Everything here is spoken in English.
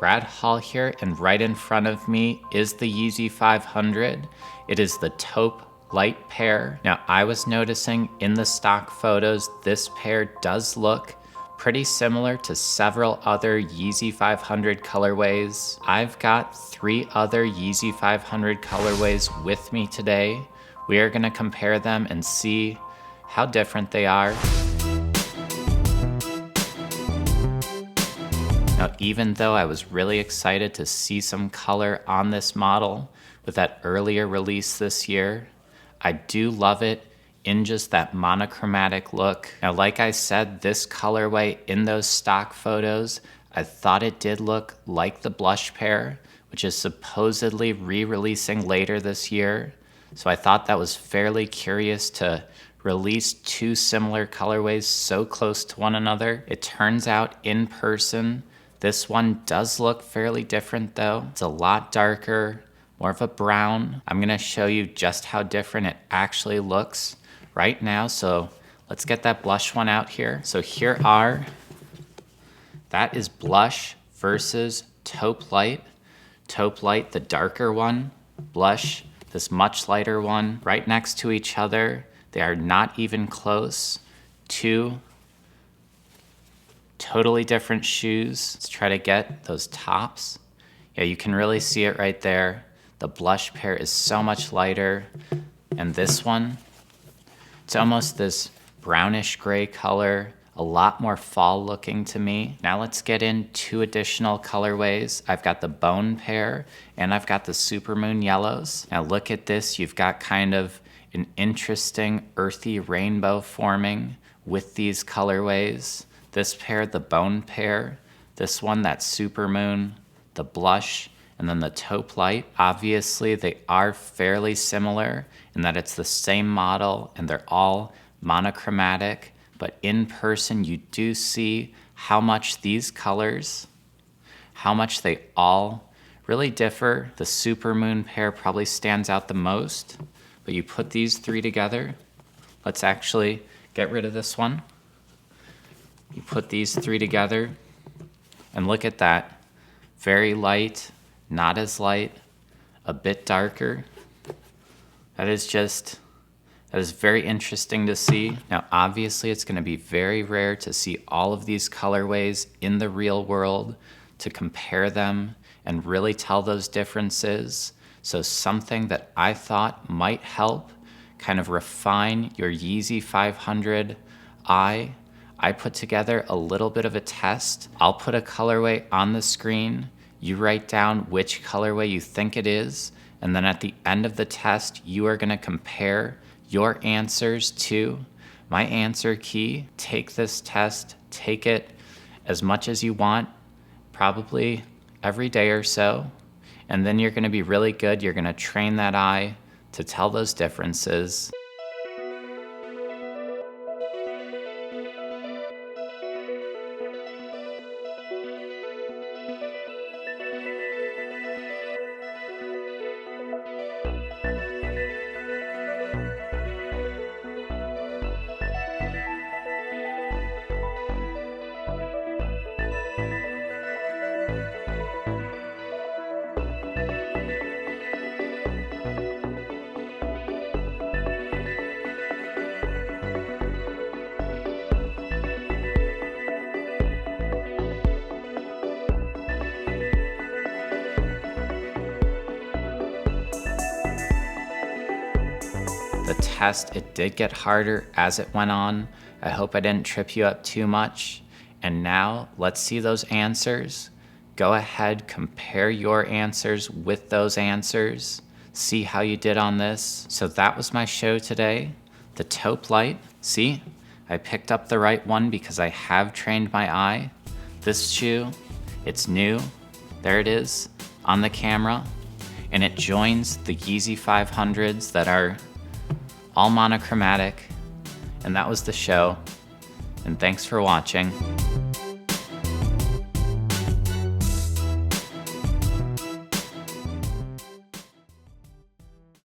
Brad Hall here, and right in front of me is the Yeezy 500. It is the Taupe Light pair. Now, I was noticing in the stock photos, this pair does look pretty similar to several other Yeezy 500 colorways. I've got 3 other Yeezy 500 colorways with me today. We are gonna compare them and see how different they are. Now, even though I was really excited to see some color on this model with that earlier release this year, I do love it in just that monochromatic look. Now, like I said, this colorway in those stock photos, I thought it did look like the blush pair, which is supposedly re-releasing later this year. So I thought that was fairly curious to release 2 similar colorways so close to one another. It turns out in person, this one does look fairly different though. It's a lot darker, more of a brown. I'm gonna show you just how different it actually looks right now. So let's get that blush one out here. So here are, that is blush versus Taupe Light. Taupe Light, the darker one, blush, this much lighter one, right next to each other. They are not even close. 2 totally different shoes. Let's try to get those tops. Yeah, you can really see it right there. The blush pair is so much lighter. And this one, it's almost this brownish gray color, a lot more fall looking to me. Now let's get in 2 additional colorways. I've got the bone pair and I've got the supermoon yellows. Now look at this, you've got kind of an interesting earthy rainbow forming with these colorways. This pair, the bone pair, this one, that supermoon, the blush, and then the Taupe Light. Obviously, they are fairly similar in that it's the same model and they're all monochromatic, but in person, you do see how much these colors, how much they all really differ. The supermoon pair probably stands out the most, but you put these 3 together. Let's actually get rid of this one. You put these 3 together and look at that. Very light, not as light, a bit darker. That is very interesting to see. Now, obviously, it's gonna be very rare to see all of these colorways in the real world, to compare them and really tell those differences. So something that I thought might help kind of refine your Yeezy 500 eye, I put together a little bit of a test. I'll put a colorway on the screen. You write down which colorway you think it is, and then at the end of the test, you are gonna compare your answers to my answer key. Take this test, take it as much as you want, probably every day or so, and then you're gonna be really good. You're gonna train that eye to tell those differences. The test, it did get harder as it went on. I hope I didn't trip you up too much. And now let's see those answers. Go ahead, compare your answers with those answers. See how you did on this. So that was my show today. The Taupe Light, see? I picked up the right one because I have trained my eye. This shoe, it's new. There it is on the camera. And it joins the Yeezy 500s that are all monochromatic. And that was the show. And thanks for watching.